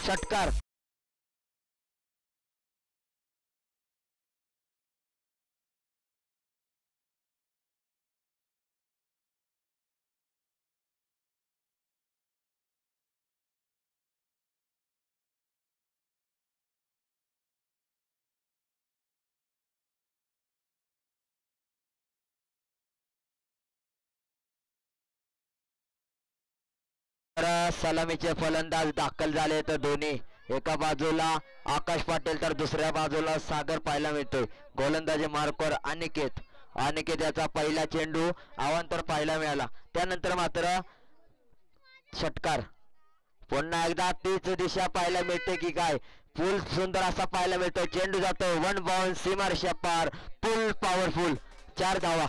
षटकार. सलामीचे फलंदाज दाखल झाले तर दोन्ही एका बाजूला आकाश पाटील तर दुसऱ्या बाजूला सागर पाहायला मिळतोय. गोलंदाजी मार्कवर अनिकेत याचा पहिला चेंडू अवांतर पाहायला मिळाला. त्यानंतर मात्र षटकार. पुन्हा एकदा तीच दिशा पाहायला मिळते की काय. फुल सुंदर असा पाहायला मिळतो. चेंडू जातो वन बाउंस सीमारेषा पार. फुल पॉवरफुल 4 धावा.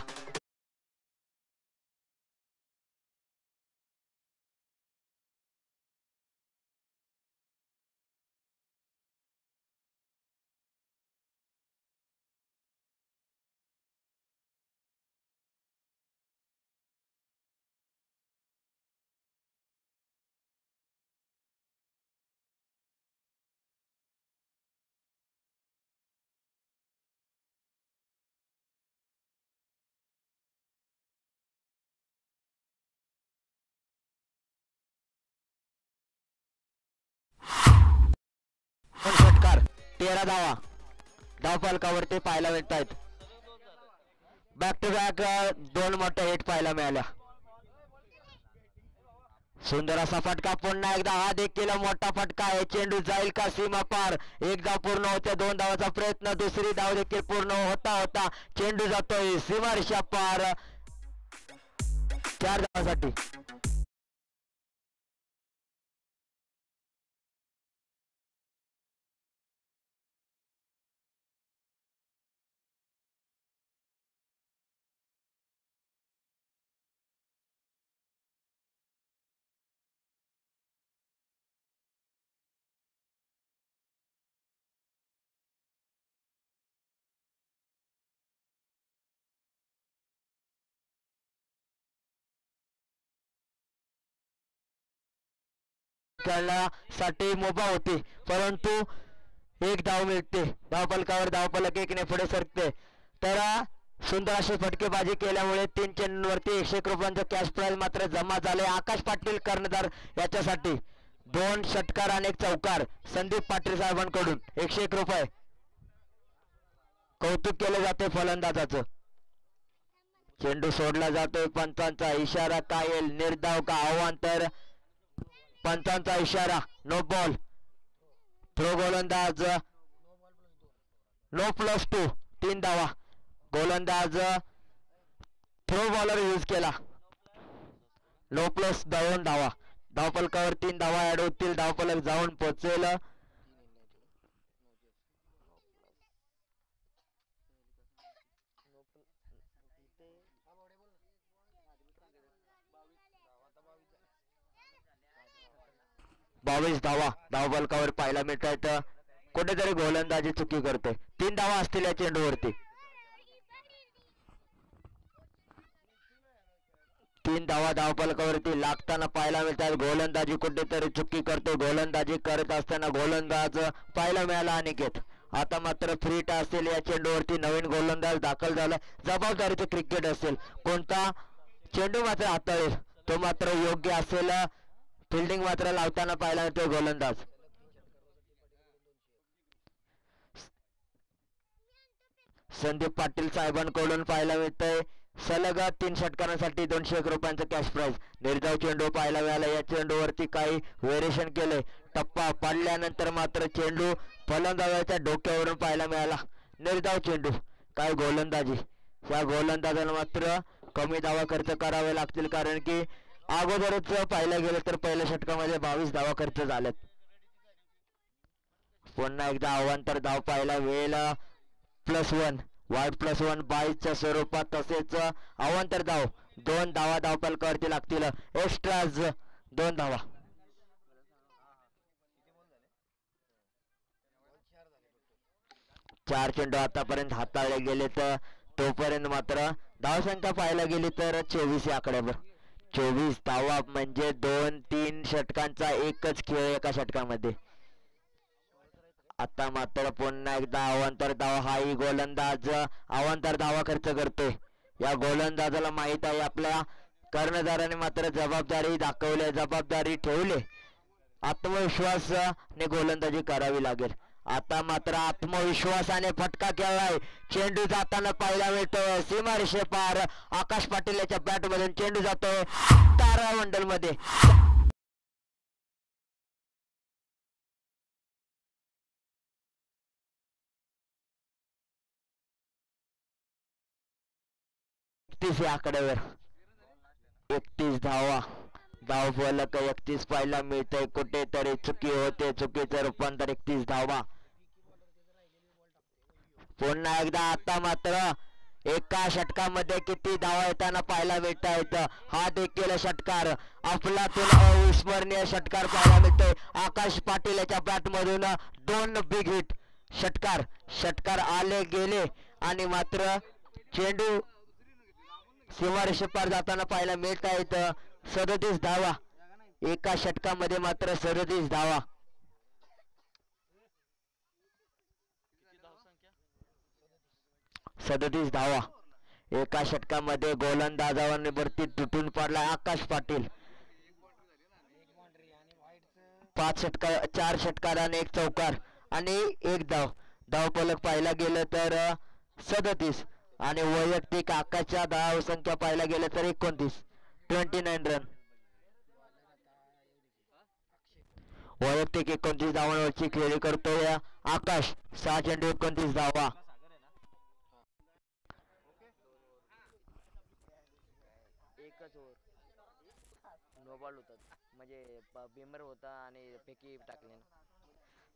षटकार 13 धावा धावफलकावरती पाहायला मिळत आहेत. बॅक टू बॅक 2 मोठ्या हिट पाहायला मिळाल्या. सुंदर असा फटका. पुन्हा एकदा हा देखील मोठा फटका आहे. चेंडू जाईल का सीमा पार. एक धाव पूर्ण होते. 2 धावाचा प्रयत्न. दुसरी धाव देखील पूर्ण होता चेंडू जातोय सीमारेषा पार 4 धावासाठी. साठी मुभा होती परंतु एक धाव मिळते. धावफलकावर धावफलक 1 ने पुढे सरकते. तर सुंदर अशी फटकेबाजी केल्यामुळे 3 चेंडूंवरती 101 रुपयांचं कॅश प्राइज मात्र जमा झाले. आकाश पाटील कर्णधार याच्यासाठी 2 षटकार आणि 1 चौकार संदीप पाटील साहेबांकडून 101 रुपये. कौतुक केले जाते फलंदाजाचं. चेंडू सोडला जातोय. पंचांचा इशारा काय येईल. निर्धाव का अवांतर. पंचांचा इशारा नो बॉल. थ्रो गोलंदाज नो +2 3 धावा. गोलंदाज थ्रो बॉलर यूज केला. नो +2 धावा. धावफलकावर 3 धावा ऍड होतील. धावफलक जाऊन पोहोचेल. बावीस धावा धावफलकावर पाहायला मिळत आहेत. कुठेतरी गोलंदाजी चुकी करते. 3 धावा असतील या चेंडूवरती. 3 धावा धावफलकावरती लागताना पाहायला मिळतात. गोलंदाजी कुठेतरी चुकी करतो. गोलंदाजी करत असताना गोलंदाज पाहायला मिळाला अनिकेत. आता मात्र फ्री टास असेल या चेंडूवरती. नवीन गोलंदाज दाखल झाला. जबाबदारीचे क्रिकेट असेल. कोणता चेंडू मात्र हाताळेल तो मात्र योग्य असेल. फिल्डिंग मात्र लावताना पाहायला मिळतो गोलंदाज. संदीप पाटील साहेबांकडून पाहायला मिळतंय सलग 3 षटकारांसाठी 201 रुपयांचं कॅश प्राइज. निर्धाव चेंडू पाहायला मिळाला. या चेंडूवरती काही व्हेरिएशन केले. टप्पा पडल्यानंतर मात्र चेंडू फलंदाजाच्या डोक्यावरून पाहायला मिळाला. निर्धाव चेंडू. काय गोलंदाजी. या गोलंदाजाला मात्र कमी धावा खर्च करावे लागतील कारण की अगोदरच पाहायला गेलं तर पहिल्या षटकामध्ये 22 धावा खर्च झाल्यात. पुन्हा एकदा अवांतर धाव पाहायला मिळेल. +1 वाईड +1 22च्या स्वरूपात. तसेच अवांतर धाव 2 धावा धावफलकावरती लागतील. एक्स्ट्राज 2 धावा. चार चेंडू आतापर्यंत हाताळले गेले तर तोपर्यंत मात्र धावसंख्या पाहायला गेली तर 24 या आकड्यावर. 24 धावा म्हणजे 2-3 षटकांचा एकच खेळ एका षटकामध्ये. आता मात्र पुन्हा एकदा अवांतर धावा, हाही गोलंदाज अवांतर धावा खर्च करतोय. या गोलंदाजाला माहित आहे आपल्या कर्णधाराने मात्र जबाबदारी दाखवली, जबाबदारी ठेवली, आत्मविश्वासाने गोलंदाजी करावी लागेल. आता मात्र आत्मविश्वासाने फटका केलाय, चेंडू जाताना पाहायला मिळतो सीमारेषे पार. आकाश पाटील याच्या बॅट मधून चेंडू जातोय तारामंडल मध्ये. आकड्यावर 31 धावा. धाव फलक 31 पाहायला मिळतंय. कुठेतरी चुकी होते, चुकीचं रूपांतर 31 धावा. पुन्हा एकदा आता मात्र एका षटकामध्ये किती धावा येताना पाहायला मिळत आहेत. हा देखील षटकार आपल्यातून अविस्मरणीय षटकार पाहायला मिळतोय. आकाश पाटील याच्या बॅट मधून 2 बिग हिट. षटकार आले गेले आणि मात्र चेंडू सीमारेषेपार जाताना पाहायला मिळत आहेत. 37 धावा एका षटकामध्ये, मात्र 37 धावा. एका षटकामध्ये गोलंदाजावरती तुटून पडला आकाश पाटील. 4 षटकार आणि 1 चौकार आणि 1 धाव. धावफलक पाहायला गेलं तर 37 आणि वैयक्तिक आकाशच्या धाव संख्या पाहायला गेलं तर 29 रन. वैयक्तिक 29 धावांवरची खेळी करतोय आकाश. 6 चेंडू 29 धावा. एकच ओव्हर नो बॉल होता, म्हणजे बिमर होता आणि फेकी टाकले.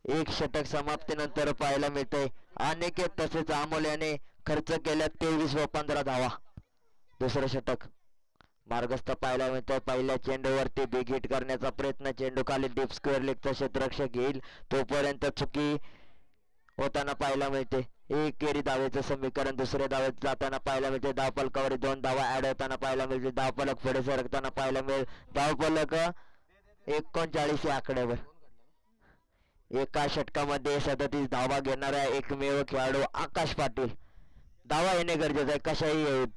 1 षटक समाप्तीनंतर पाहायला मिळते अनिकेत तसेच अमोल याने खर्च केल्या 23 व 15 धावा. दुसरं षटक मार्गस्थ पाहायला मिळतोय. पहिल्या चेंडूवरती बिग हिट करण्याचा प्रयत्न, चेंडू खाली डीप स्क्वेअर लेगचा क्षेत्ररक्षक घेईल तोपर्यंत चुकी होताना पाहायला मिळते. एकेरी धावेचं समीकरण दुसऱ्या धावेत जाताना पाहायला मिळते. धावफलकावर 2 धावा ऍड होताना पाहायला मिळते. धावफलक पुढे सरकताना पाहायला मिळेल. धावफलक 39 या आकड्यावर. एका षटकामध्ये 37 धावा घेणारा एकमेव खेळाडू आकाश पाटील. धावा येणे गरजेचं आहे, कशाही येऊत.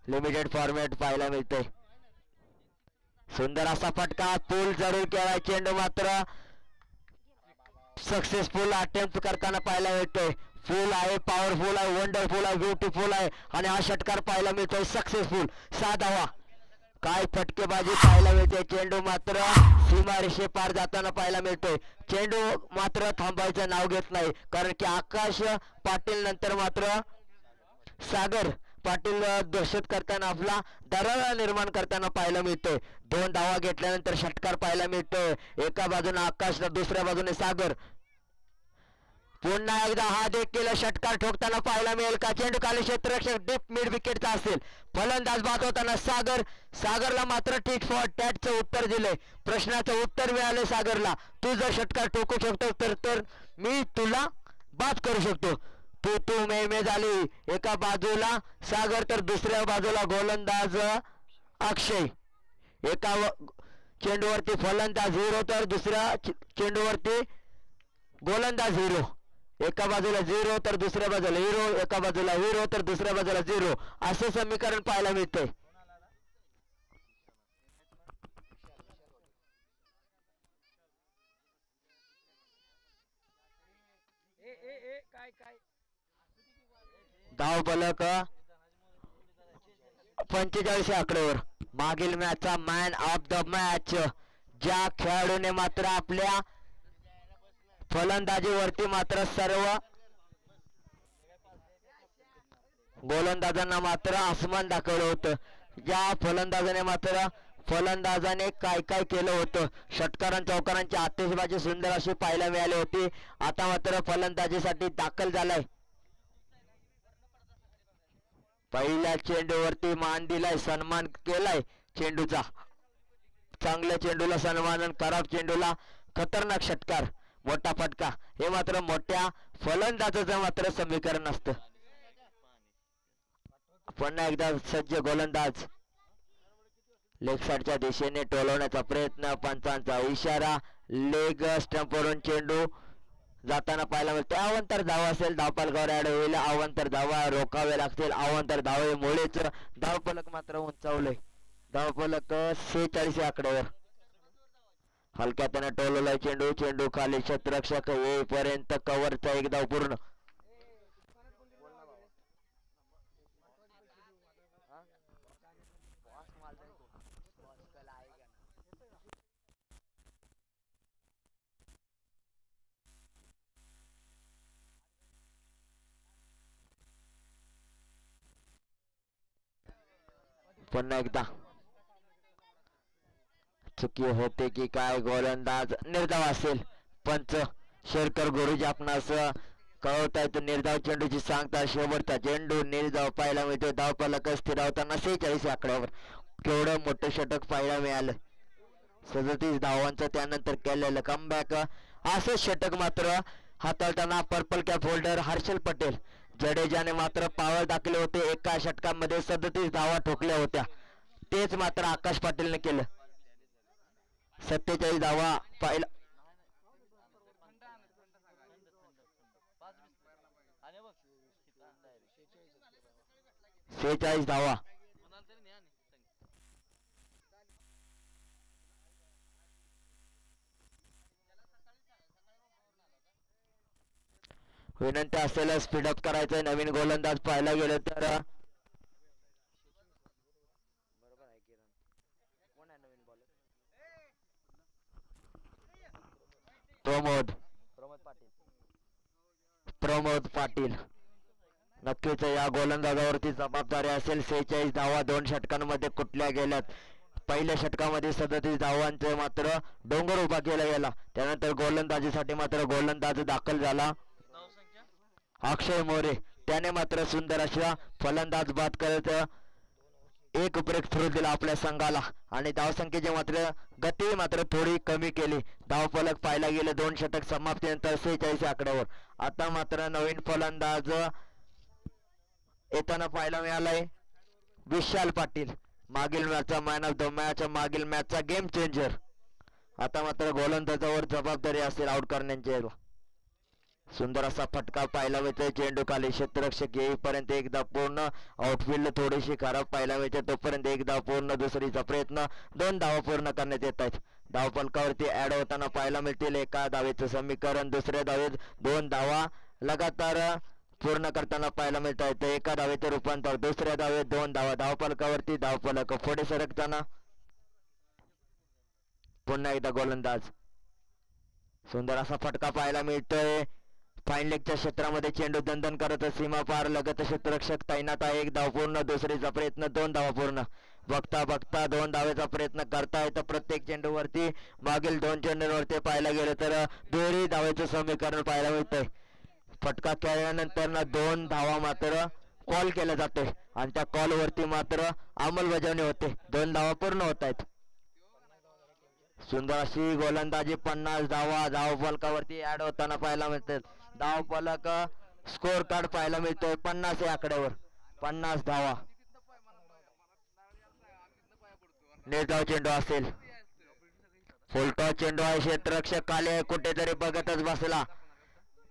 लिमिटेड फॉर्मॅट पाहायला मिळते. सुंदर असा फटका, पूल जरूर केला. चेंडू मात्र सक्सेसफुल अटेम्प्ट करताना पाहायला मिळतोय. फुल आहे, पॉवरफुल आहे, वंडरफुल आहे, ब्युटिफुल आहे आणि हा षटकार पाहायला मिळतोय सक्सेसफुल. 6 धावा. काय फटकेबाजी पाहायला मिळते. चेंडू मात्र सीमारेषे पार जाताना पाहायला मिळतोय. चेंडू मात्र थांबायचं नाव घेत नाही, कारण की आकाश पाटील नंतर मात्र सागर पाटील दहशत करताना आपला दरारा निर्माण करताना पाहायला मिळतोय. 2 धावा घेतल्यानंतर षटकार पाहायला मिळतोय. एका बाजूने आकाश तर दुसऱ्या बाजूने सागर. पुन्हा एकदा हा देखील षटकार ठोकताना पाहायला मिळेल का. चेंडू खाली क्षेत्ररक्षक डीप मिड विकेटचा असेल. फलंदाज बाद होताना सागरला मात्र टीट फॉर टॅटचं उत्तर दिले. प्रश्नाचं उत्तर मिळाले सागरला. तू जर षटकार ठोकू शकतो तर मी तुला बाद करू शकतो. तू मे झाली. एका बाजूला सागर तर दुसऱ्या बाजूला गोलंदाज अक्षय. एका चेंडूवरती फलंदाज 0 तर दुसऱ्या चेंडूवरती गोलंदाज 0. एका बाजूला 0 तर दुसऱ्या बाजूला 0, एका बाजूला 0 तर दुसऱ्या बाजूला 0 असे समीकरण पाहायला मिळते. धाव फलक 45 आकड्यावर. मागील मॅचचा मॅन ऑफ द मॅच ज्या खेळाडूने मात्र आपल्या फलंदाजीवरती मात्र सर्व गोलंदाजांना मात्र आसमान दाखवलं होतं. ज्या फलंदाजाने काय केलं होतं. षटकारां चौकारांची आतिषबाजी सुंदर अशी पाहायला मिळाली होती. आता मात्र फलंदाजीसाठी दाखल झालाय. पहिल्या चेंडूवरती मान दिलाय, सन्मान केलाय चेंडूचा. चांगल्या चेंडूला सन्मान, खराब चेंडूला खतरनाक षटकार, मोठा फटका. हे मात्र मोठ्या फलंदाजाचं मात्र समीकरण असतं. पुन्हा एकदा सज्ज गोलंदाज लेग साईडच्या दिशेने टोलवण्याचा प्रयत्न, पंचांचा इशारा. लेग स्टंपवरून चेंडू जाताना पाहायला मिळते. अवांतर धावा असेल, धावफलकावर ऍड होईल. अवांतर धावा रोखावे लागतील. अवांतर धावेमुळेच धावफलक मात्र उंचावले. धावफलक 46 या आकड्यावर. हलक्या त्याने टोलवलाय चेंडू. चेंडू खाली क्षेत्ररक्षक येईपर्यंत कव्हरचा एक धाव पूर्ण. पुन्हा एकदा चुकी होते की काय? गोलंदाज निर्धाव असेल. पंच शेरकर गुरुजी आपणास कळवतायत निर्धाव चेंडूची सांगता. शेवटचा चेंडू निर्धाव पाहायला मिळतो. धावफलक स्थिरावताना 46 आकड्यावर. केवढं मोठं षटक पाहायला मिळालं. 37 धावांचं त्यानंतर केलेलं कमबॅक. असं षटक मात्र हाताळताना purple cap holder Harshal Patel जडेजाने मात्र पावल दाखले होते. एका षटकामध्ये 37 धावा ठोकल्या होत्या. तेच मात्र आकाश पाटीलने केलं. 47 धावा पाहिला. 46 धावा. विनंती असेल स्पीडअप करायचं. नवीन गोलंदाज पाहायला गेलं तर प्रमोद पाटील नक्कीच या गोलंदाजावरती जबाबदारी असेल. 46 धावा 2 षटकांमध्ये कुठल्या गेल्यात. पहिल्या षटकामध्ये 37 धावांचे मात्र डोंगर उभा केला गेला. त्यानंतर गोलंदाजीसाठी मात्र गोलंदाज दाखल झाला अक्षय मोरे. त्याने मात्र सुंदर अशा फलंदाज बाद करत एक ब्रेक थ्रू दिला आपल्या संघाला आणि धावसंख्येची मात्र गती मात्र थोडी कमी केली. धावफलक पाहायला गेले 2 षटक समाप्तीनंतर 46 आकड्यावर. आता मात्र नवीन फलंदाज येताना पाहायला मिळालाय विशाल पाटील. मागील मॅचचा मॅन ऑफ द मॅच, मागील मॅचचा गेम चेंजर. आता मात्र गोलंदाजावर जबाबदारी असेल आउट करण्याची. सुंदर असा फटका पाहायला मिळतोय. चेंडू खाली क्षेत्ररक्षक येईपर्यंत एकदा पूर्ण. आउटफील्ड थोडीशी खराब पाहायला मिळते. तोपर्यंत एकदा पूर्ण. दुसरीचा प्रयत्न. 2 धावा पूर्ण करण्यात येत आहेत. धावफलकावरती ऍड होताना पाहायला मिळतील. एका धावेचं समीकरण. दुसऱ्या धावेत 2 धावा लगातार पूर्ण करताना पाहायला मिळत आहेत. एका धावेचे रूपांतर. दुसऱ्या धावेत 2 धावा. धावफलकावरती धावफलक पुढे सरकताना पुन्हा एकदा गोलंदाज. सुंदर असा फटका पाहायला मिळतोय. फाईन लेगच्या क्षेत्रामध्ये चेंडू दंदन करत सीमा पार. लगत क्षेत्ररक्षक तैनात आहे. 1 धाव पूर्ण. दुसरीचा प्रयत्न. 2 धावा पूर्ण. बघता बघता 2 धावेचा प्रयत्न करतायत. प्रत्येक चेंडूवरती मागील 2 चेंडूंवरती पाहायला गेलं तर दुहेरी धावेचं समीकरण पाहायला मिळतंय. फटका खेळल्यानंतर 2 धावा मात्र कॉल केला जातोय आणि त्या कॉलवरती मात्र अंमलबजावणी होते. 2 धावा पूर्ण होत आहेत. सुंदर अशी गोलंदाजी. 50 धावा धावफलकावरती ऍड होताना पाहायला मिळतात. धावफलक स्कोर कार्ड पाहायला मिळतोय 50 या आकड्यावर. 50 धावा. निर्धाव चेंडू असेल. फुलटॉस चेंडू आहे. क्षेत्ररक्षक खाली कुठेतरी बघतच बसला.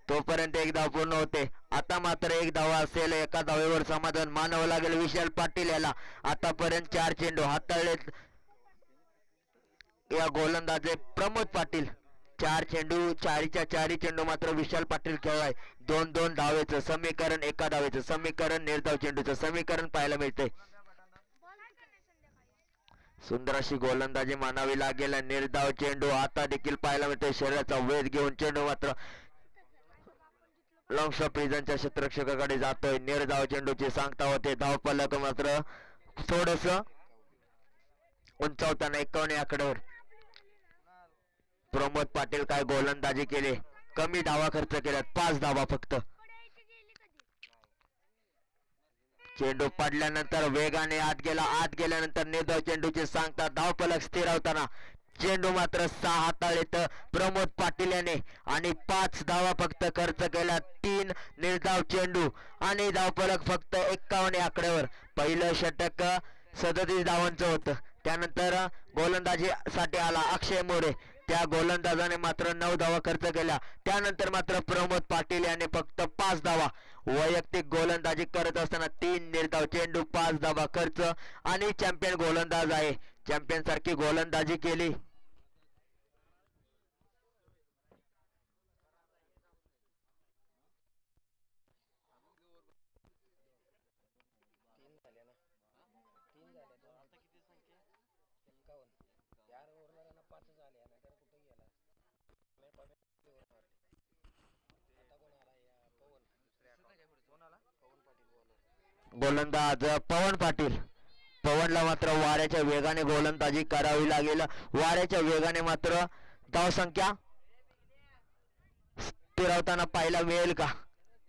तोपर्यंत 1 धाव पूर्ण होते. आता मात्र 1 धावा असेल. एका धावेवर समाधान मानावं लागेल विशाल पाटील याला. आतापर्यंत 4 चेंडू हाताळलेत या गोलंदाज प्रमोद पाटील. 4 चेंडू. 4च्या 4 चेंडू मात्र विशाल पाटील खेळलाय. 2-2 धावेचं समीकरण. एका धावेचं समीकरण. निर्धाव चेंडूचं समीकरण पाहायला मिळतंय. सुंदर अशी गोलंदाजी मानावी लागेल. निर्धाव चेंडू आता देखील पाहायला मिळतोय. शरीराचा वेध घेऊन चेंडू मात्र लॉंग शॉट प्रिझनच्या क्षेत्ररक्षकाकडे जातोय. निर्धाव चेंडूची सांगता होते. धावफलक मात्र थोडस उंचावताना 51 आकड्यावर. प्रमोद पाटील काय गोलंदाजी केली. कमी धावा खर्च केल्यात. 5 धावा फक्त. चेंडू पडल्यानंतर वेगाने आत गेला. आत गेल्यानंतर निर्धाव चेंडूची सांगता. धावफलक स्थिरावताना चेंडू मात्र 6 हाताळीत प्रमोद पाटील याने आणि 5 धावा फक्त खर्च केल्या. 3 निर्धाव चेंडू आणि धावफलक फक्त 51 आकड्यावर. पहिलं षटक 37 धावांचं होतं. त्यानंतर गोलंदाजीसाठी आला अक्षय मोरे. त्या गोलंदाजाने मात्र 9 धावा खर्च केल्या. त्यानंतर मात्र प्रमोद पाटील याने फक्त 5 धावा. वैयक्तिक गोलंदाजी करत असताना 3 निर्धाव चेंडू 5 धावा खर्च आणि चॅम्पियन गोलंदाज आहे. चॅम्पियन सारखी गोलंदाजी केली. गोलंदाज पवन पाटील. पवनला मात्र वाऱ्याच्या वेगाने गोलंदाजी करावी लागेल. वाऱ्याच्या वेगाने मात्र धावसंख्या स्थिरावताना पाहायला मिळेल का?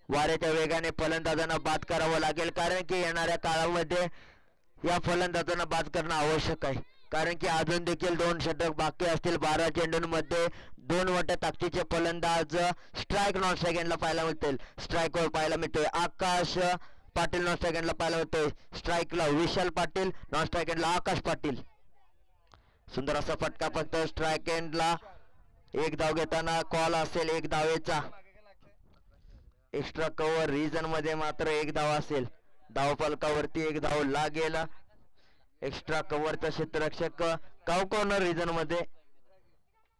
वाऱ्याच्या वेगाने फलंदाजांना बाद करावं लागेल, कारण की येणाऱ्या काळामध्ये या फलंदाजांना बाद करणं आवश्यक आहे. कारण की अजून देखील 2 षटक बाकी असतील. 12 चेंडूंमध्ये 2 मोठ्या ताकदीचे फलंदाज स्ट्राईक नॉन स्ट्राईकला पाहायला मिळतील. स्ट्राईकवर पाहायला मिळतोय आकाश पाटील, नॉन स्ट्राईकला पाहायला मिळतोय स्ट्राईकला विशाल पाटील, नॉन स्ट्राईकला आकाश पाटील. सुंदर असा फटका. फक्त स्ट्राईक एंडला 1 धाव घेताना कॉल असेल 1 धावेचा. एक्स्ट्रा कव्हर रिजन मध्ये मात्र 1 धाव असेल. धावफलकावरती 1 धाव लागेल. एक्स्ट्रा कव्हरचा क्षेत्ररक्षक काव कॉर्नर रिजन मध्ये,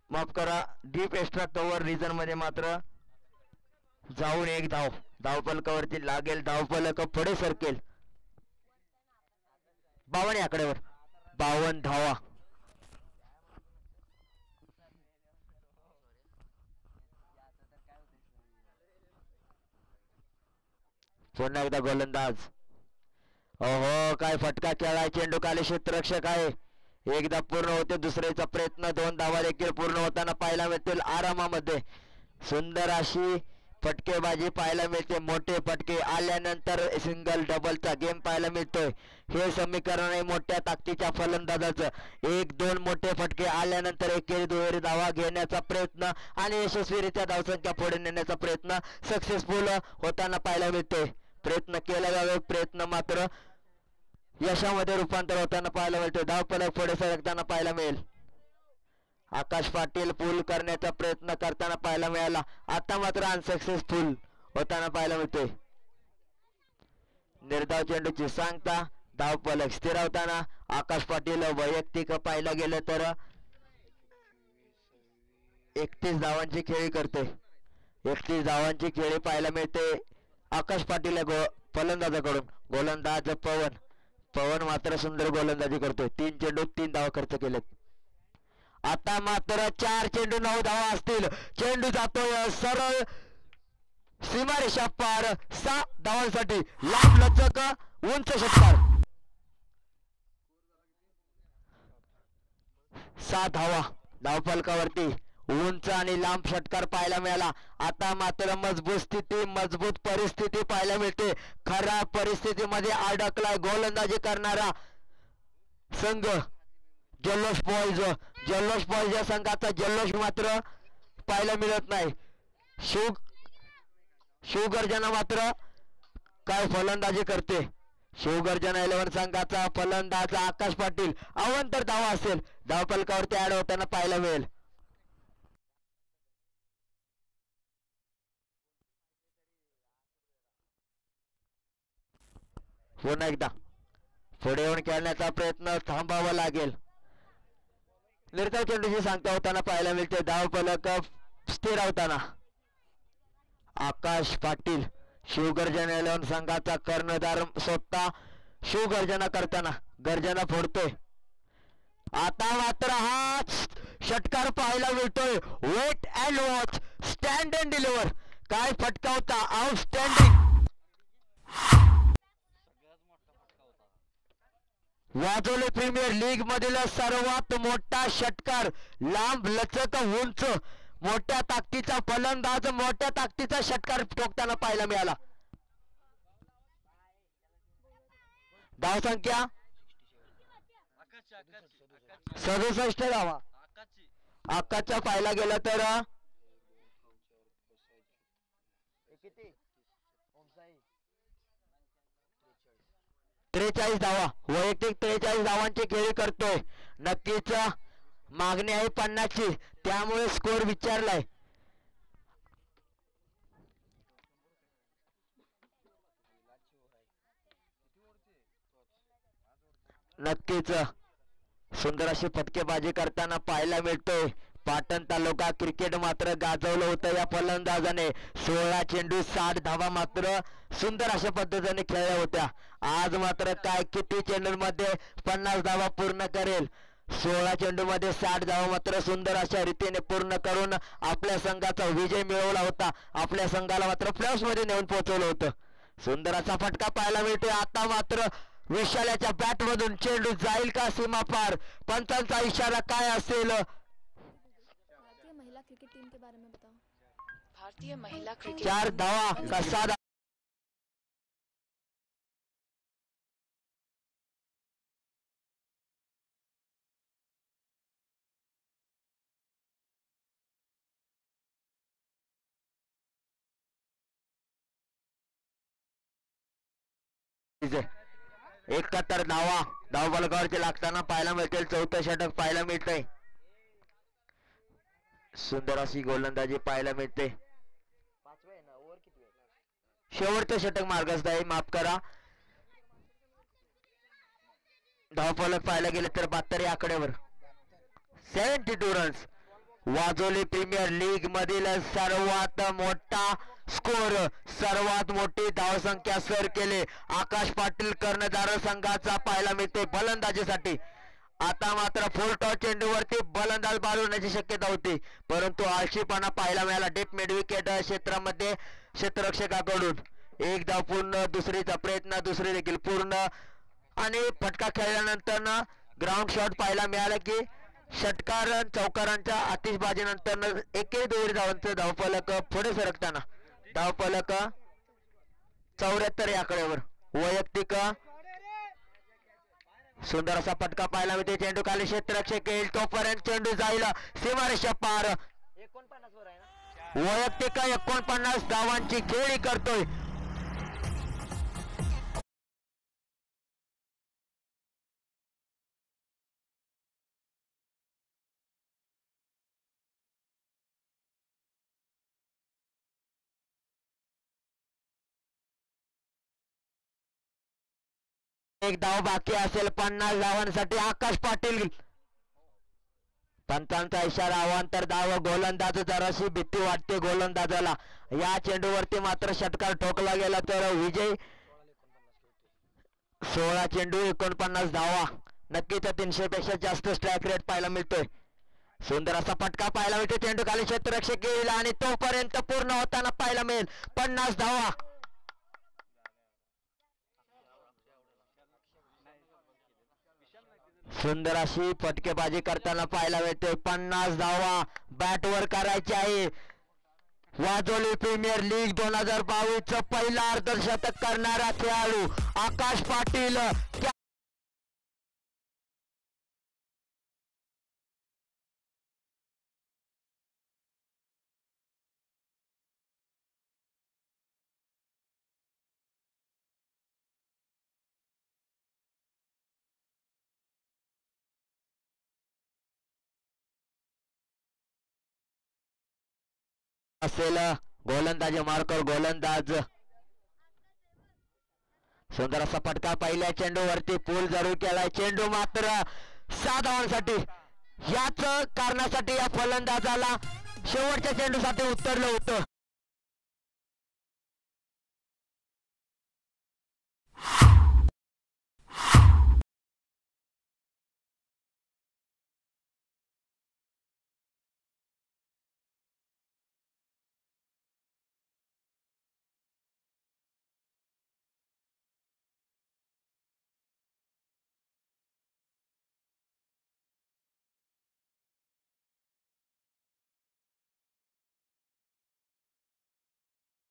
माफ करा, डीप एक्स्ट्रा कव्हर रिजन मध्ये मात्र जाऊन 1 धाव. धावफलकावरती लागेल. धावफलक पुढे सरकेल. 52 आकड्यावर 52 धावा. पुन्हा एकदा गोलंदाज. ओहो, काय फटका खेळाय. चेंडू खाली क्षेत्ररक्षक आहे. एकदा पूर्ण होते दुसऱ्याचा प्रयत्न. 2 धावा देखील पूर्ण होताना पाहायला मिळतील आरामामध्ये. सुंदर अशी फटकेबाजी पाहायला मिळते. मोठे फटके आल्यानंतर सिंगल डबलचा गेम पाहायला मिळतोय. हे समीकरण आहे मोठ्या ताकदीच्या फलंदाजाचं. 1-2 मोठे फटके आल्यानंतर एकेरी दुहेरी धावा घेण्याचा प्रयत्न आणि यशस्वीरित्या धावसंख्या पुढे नेण्याचा प्रयत्न सक्सेसफुल होताना पाहायला मिळतोय. प्रयत्न केला जावे, प्रयत्न मात्र यशामध्ये रूपांतर होताना पाहायला मिळतोय. धावफलक पुढे सरकताना पाहायला मिळेल. आकाश पाटील पूल करण्याचा प्रयत्न करताना पाहायला मिळाला. आता मात्र अनसक्सेसफुल होताना पाहायला मिळतोय. निर्धाव चेंडूची सांगता. धावफलक स्थिरावताना आकाश पाटील वैयक्तिक पाहायला गेलं तर 31 धावांची खेळी करते. 31 धावांची खेळी पाहायला मिळते आकाश पाटील फलंदाजाकडून. गोलंदाज पवन. पवन मात्र सुंदर गोलंदाजी करतोय. 3 चेंडू 3 धावा खर्च केलेत. आता मात्र 4 चेंडू 9 धावा असतील. चेंडू जातोय सरळ सीमारेषा पार 6 धावांसाठी. लांब लचक उंच षटकार. 6 धावा. धावफलकावरती उंच आणि लांब षटकार पाहायला मिळाला. आता मात्र मजबूत स्थिती, मजबूत परिस्थिती पाहायला मिळते. खराब परिस्थितीमध्ये अडकलाय गोलंदाजी करणारा संघ जल्लोष बॉयज. जल्लोष बॉयज या संघाचा जल्लोष मात्र पाहायला मिळत नाही. शिवगर्जना मात्र काय फलंदाजी करते. शिवगर्जना 11 संघाचा फलंदाज आकाश पाटील. अवांतर धावा असेल. धावफलकावरती ऍड होताना पाहायला मिळेल. पुन्हा एकदा पुढे येऊन खेळण्याचा प्रयत्न थांबावा लागेल. निर्धाव चेंडूची सांगता होताना पाहायला मिळते. धावफलक स्थिरावताना आकाश पाटील. शिवगर्जना 11 संघाचा कर्णधार स्वतः शिवगर्जना करताना गर्जना फोडतोय. आता मात्र हा षटकार पाहायला मिळतोय. Wait and watch, stand and deliver. काय फटका होता. आउटस्टँडिंग. वाजवले प्रीमियर लीग मधील सर्वात मोठा षटकार. लांब लचक उंच मोठ्या ताकदीचा फलंदाज मोठ्या ताकदीचा षटकार ठोकताना पाहायला मिळाला. धावसंख्या 67 धावा. आकाशच्या पाहायला गेलं तर किती 43 धावा, वैयक्तिक 43 धावांची खेळी करतोय. नक्कीच मागणी आहे 50ची, त्यामुळे स्कोर विचारलाय. नक्कीच सुंदर अशी फटकेबाजी करताना पाहायला मिळतोय. पाटण तालुका क्रिकेट मात्र गाजवलं होतं या फलंदाजाने. 16 चेंडू 60 धावा मात्र सुंदर अशा पद्धतीने खेळल्या होत्या. आज मात्र काय किती चेंडूंमध्ये 50 धावा पूर्ण करेल. 16 चेंडूमध्ये 60 धावा मात्र सुंदर अशा रीतीने पूर्ण करून आपल्या संघाचा विजय मिळवला होता. आपल्या संघाला मात्र प्लेऑफ्स मध्ये नेऊन पोहोचवलं होतं. सुंदर असा फटका पाहायला मिळतोय. आता मात्र विशाल्याच्या बॅट मधून चेंडू जाईल का सीमा पार, पंचांचा इशारा काय असेल. भारतीय महिला क्रिकेट टीम के बारे में बताओ. भारतीय महिला क्रिकेट 4 धावा का 6 71 धावा धावफलकावरती लागताना पाहायला मिळतील. 4थं षटक पाहायला मिळतंय. सुंदर अशी गोलंदाजी पाहायला मिळते. शेवटचं षटक मार्गस्थ आहे, माफ करा. धावफलक पाहायला गेले तर 72 या आकड्यावर 72 रन्स. वाजोली प्रीमियर लीग मधील सर्वात मोठा स्कोर, सर्वात मोठी धावसंख्या सर केले आकाश पाटील कर्णधार संघाचा पाहायला मिळते फलंदाजीसाठी. आता मात्र फुल टॉस चेंडूवरती फलंदाज बाद होण्याची शक्यता होती, परंतु आळशीपणा पाहायला मिळाला डीप मिड विकेट क्षेत्रामध्ये क्षेत्ररक्षकाकडून. एक धाव पूर्ण, दुसरीचा प्रयत्न, दुसरी देखील पूर्ण आणि फटका खेळल्यानंतर ग्राउंड शॉट पाहायला मिळाला की षटकार चौकारांच्या आतिषबाजीनंतर एकही दोरी धावांचं धावफलक पुढे सरकताना धावफलक 74 या आकड्यावर. वैयक्तिक सुंदर असा फटका पाहायला मिळते. चेंडू खाली क्षेत्ररक्षक येईल तोपर्यंत चेंडू जाईल सीमारेषा पार. 49 वर आहे ना. वैयक्तिक 49 धावांची खेळी करतोय. एक धाव बाकी असेल 50 धावांसाठी. आकाश पाटील पंचांचा इशारा, अवांतर धाव. गोलंदाज जराशी भीती वाटते गोलंदाजाला. या चेंडूवरती मात्र षटकार ठोकला गेला तर विजय. 16 चेंडू 49 धावा, नक्कीच 300 पेक्षा जास्त स्ट्राईक रेट पाहायला मिळतोय. सुंदर असा फटका पाहायला मिळतो. चेंडू खाली क्षेत्ररक्षक येईल आणि तोपर्यंत पूर्ण होताना पाहायला मिळेल 50 धावा. सुंदर अशी फटकेबाजी करताना पाहायला मिळते. 50 धावा बॅटवर करायची आहे. वाजोली प्रीमियर लीग 2022 पहिला अर्धशतक करणारा खेळाडू आकाश पाटील. असेल गोलंदाजी मार्कर गोलंदाज. सुंदर असा फटका पहिल्या चेंडूवरती पूल जरूर केलाय. चेंडू मात्र 6 धावांसाठी. याच कारणासाठी या फलंदाजाला शेवटच्या चेंडूसाठी उतरलं होतं.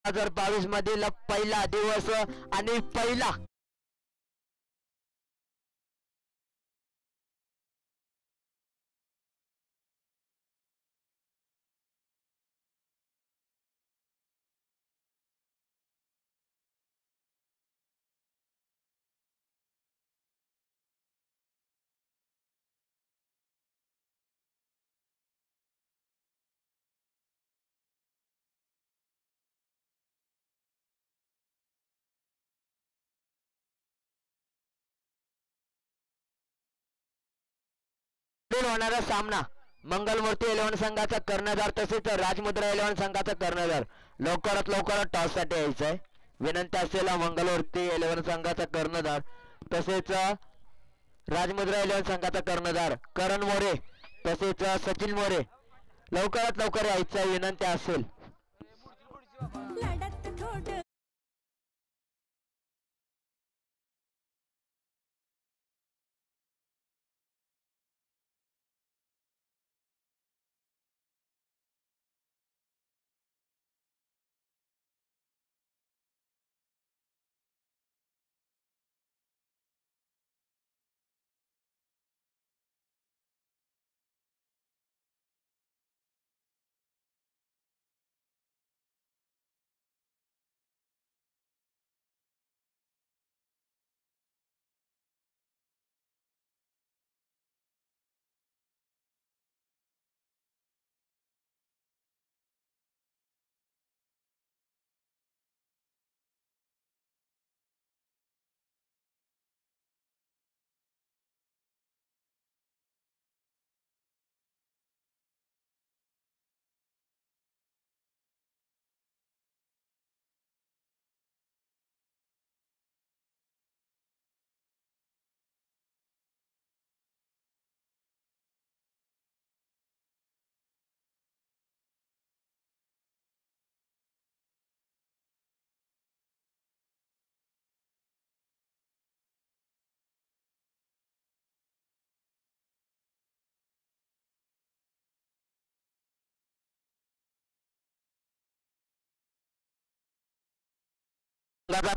हजार 22 मधील पहिला दिवस आणि पहिला पुढील होणारा सामना मंगलमूर्ती 11 संघाचा कर्णधार तसेच राजमुद्रा 11 संघाचा कर्णधार लवकरात लवकर टॉस साठी यायचं आहे. विनंती असेल मंगलमूर्ती 11 संघाचा कर्णधार तसेच राजमुद्रा 11 संघाचा कर्णधार करण मोरे तसेच सचिन मोरे लवकरात लवकर यायचं विनंती असेल.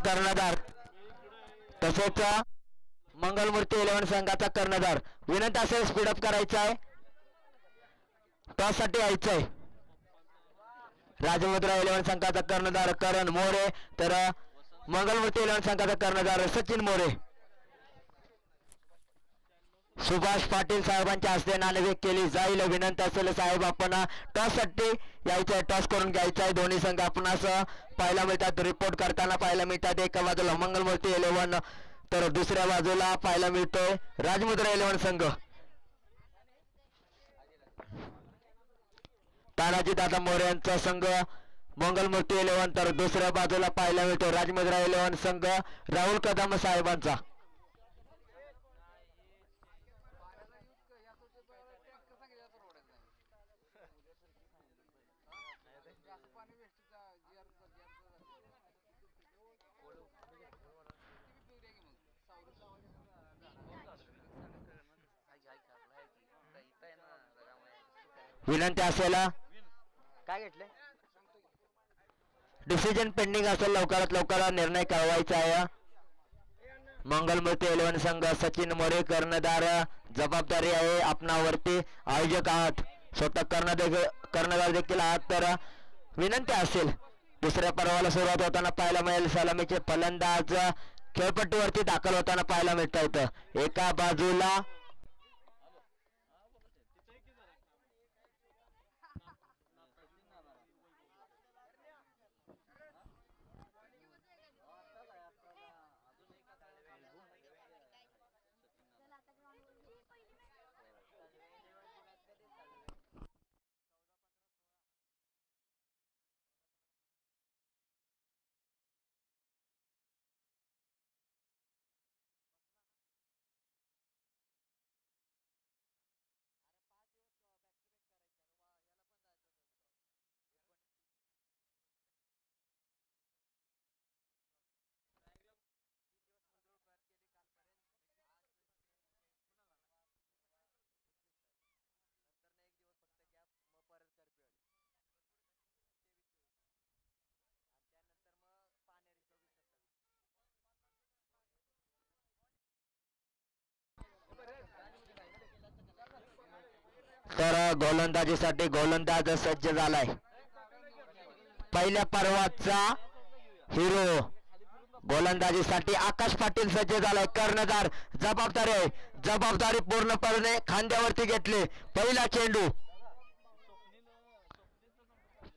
कर्णधार तसेच मंगलमूर्ती 11 संघाचा कर्णधार विनंती असेल स्पीडअप करायचा आहे. टॉस साठी यायचं आहे. राजमुद्रा 11 संघाचा कर्णधार करण मोरे तर मंगलमूर्ती 11 संघाचा कर्णधार सचिन मोरे. सुभाष पाटील साहेबांच्या हस्ते नाणेफेक केली जाईल. विनंती असेल साहेब आपण टॉस साठी यायचं आहे. टॉस करून घ्यायचा आहे. दोन्ही संघ आपणास पाहायला मिळतात रिपोर्ट करताना पाहायला मिळतात. एका बाजूला मंगलमूर्ती 11 तर दुसऱ्या बाजूला पाहायला मिळतोय राजमुद्रा 11 संघ. तानाजी दादा मोरे यांचा संघ मंगलमूर्ती 11 तर दुसऱ्या बाजूला पाहायला मिळतो राजमुद्रा 11 संघ राहुल कदम साहेबांचा. विनंती असेल काय घेतले डिसिजन पेंडिंग असेल लवकरात लवकर निर्णय कळवायचा आहे. मंगलमूर्ती 11 संघ सचिन मोरे कर्णधार जबाबदारी आहे आपणावरती. आयोजक आहात स्वतः कर्णधार देखील आहात तर विनंती असेल दुसऱ्या पर्वाला सुरुवात होताना पाहायला मिळेल सलामीचे फलंदाज खेळपट्टीवरती दाखल होताना पाहायला मिळत आहेत. एका बाजूला तर गोलंदाजीसाठी गोलंदाज सज्ज झालाय. पहिल्या पर्वाचा हिरो गोलंदाजीसाठी आकाश पाटील सज्ज झालाय. कर्णधार जबाबदारी पूर्णपणे खांद्यावरती घेतली.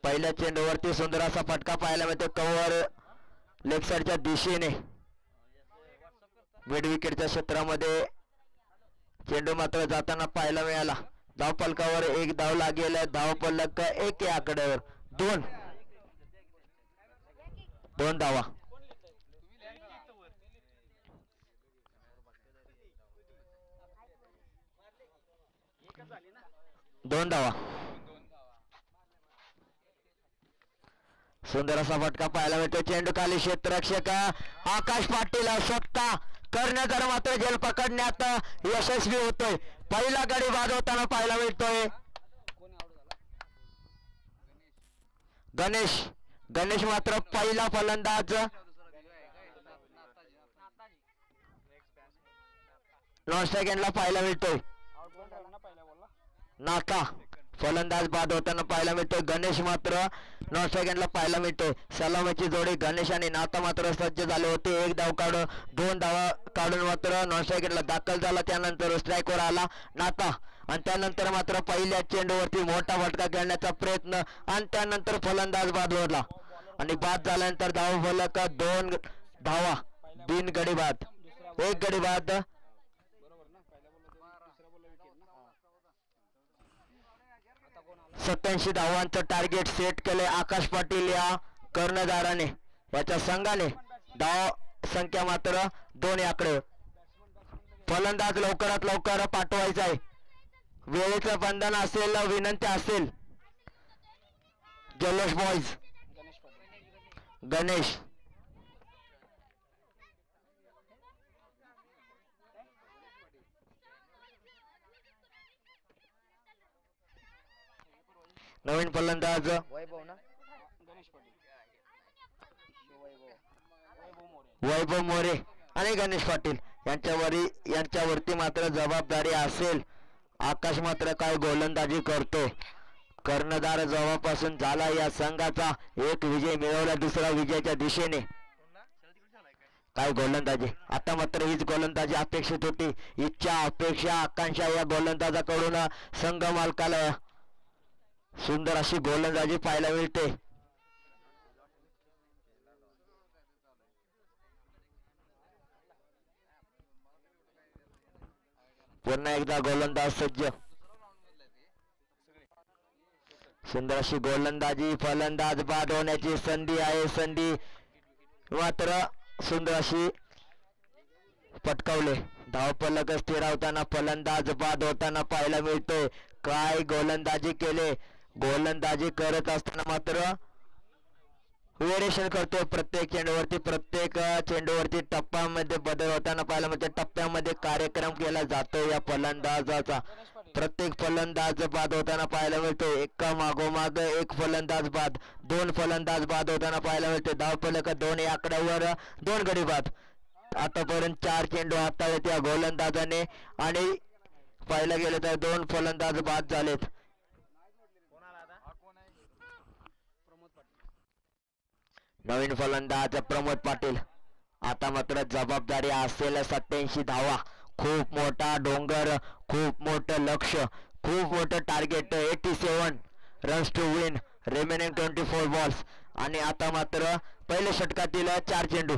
पहिल्या चेंडूवरती सुंदर असा फटका पाहायला मिळतो कव्हर लेग साइडच्या दिशेने. मिड विकेटच्या क्षेत्रामध्ये चेंडू मात्र जाताना पाहायला मिळाला. धावफलकावर एक धाव लागेल. धावफलक 1 या आकड्यावर. 2 धावा. 2 धावा. सुंदर असा फटका पाहायला मिळतो. चेंडू खाली क्षेत्ररक्षक आकाश पाटील स्वतः कर्णधार मात्र झेल पकडण्यात यशस्वी होतोय. पहिला गडी बाद होताना पाहायला मिळतोय. गणेश मात्र पहिला फलंदाज. नॉन सेकंडला पाहायला मिळतोय. नाका फलंदाज बाद होताना पाहायला मिळतोय. गणेश मात्र नॉन सेकंडला पाहायला मिळतोय. सलामीची जोडी गणेश आणि नाता मात्र सज्ज झाले होते. 1 धाव काढून 2 धावा काढून मात्र नॉन सेकंडला दाखल झाला. त्यानंतर स्ट्राईकवर आला नाता आणि त्यानंतर मात्र पहिल्या चेंडूवरती मोठा फटका खेळण्याचा प्रयत्न आणि त्यानंतर फलंदाज बाद होता आणि बाद झाल्यानंतर धाव फलक 2 धावा. 3 गडी बाद. 1 गडी बाद. 87 धावांचं टार्गेट सेट केले आकाश पाटील या कर्णधाराने. याच्या संघाने धाव संख्या मात्र 2 आकडे. फलंदाज लवकरात लवकर पाठवायचा आहे. वेळेचं बंधन असेल, विनंती असेल. जल्लोष बॉयज. गणेश नवीन फलंदाज वैभव मोरे आणि गणेश पाटील यांच्यावरती मात्र जबाबदारी असेल. आकाश मात्र काय गोलंदाजी करतो. कर्णधार जवळपासून झाला या संघाचा. 1 विजय मिळवला, दुसरा विजयाच्या दिशेने. काय गोलंदाजी. आता मात्र हीच गोलंदाजी अपेक्षित होती. इच्छा, अपेक्षा, आकांक्षा या गोलंदाजाकडून संघ मालकाला सुंदर अशी गोलंदाजी पाहायला मिळते. पुन्हा एकदा गोलंदाज सज्ज. सुंदर अशी गोलंदाजी. फलंदाज बाद होण्याची संधी आहे. संधी मात्र सुंदर अशी पटकावले. धावफलक स्थिरावताना फलंदाज बाद होताना पाहायला मिळतोय. काय गोलंदाजी केले. गोलंदाजी करत असताना मात्र व्हेरिएशन करतोय. प्रत्येक चेंडूवरती टप्प्यामध्ये बदल होताना पाहायला मिळते. टप्प्यामध्ये कार्यक्रम केला जातो या फलंदाजाचा. प्रत्येक फलंदाज बाद होताना पाहायला मिळतो. एका मागोमाग एक फलंदाज बाद. 2 फलंदाज बाद होताना पाहायला मिळते. धावफलक 2 या आकड्यावर. 2 गडी बाद. आतापर्यंत 4 चेंडू हाताळले या गोलंदाजाने आणि पाहायला गेलं तर 2 फलंदाज बाद झालेत. नवीन फलंदाज प्रमोद पाटील. आता मात्र जबाबदारी असेल. 87 धावा. खूप मोठा डोंगर, खूप मोठं लक्ष, खूप मोठं target. 87 runs to win. Remaining 24 balls. आणि आता मात्र पहिल्या षटकातील 4 चेंडू.